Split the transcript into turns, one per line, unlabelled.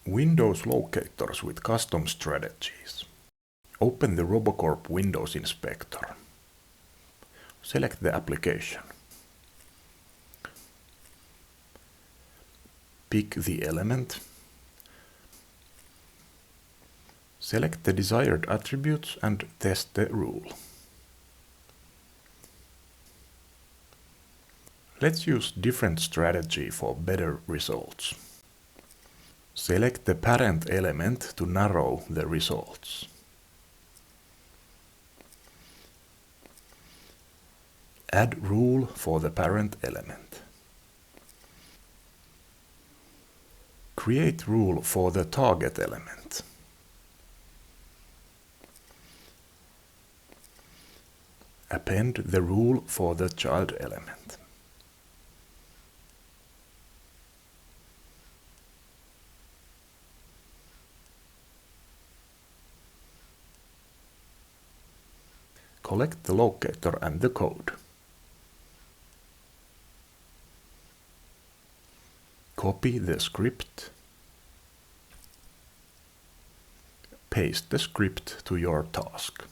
Windows locators with custom strategies. Open the Robocorp Windows Inspector. Select the application. Pick the element. Select the desired attributes and test the rule. Let's use different strategy for better results. Select the parent element to narrow the results. Add rule for the parent element. Create rule for the target element. Append the rule for the child element. Collect the locator and the code. Copy the script. Paste the script to your task.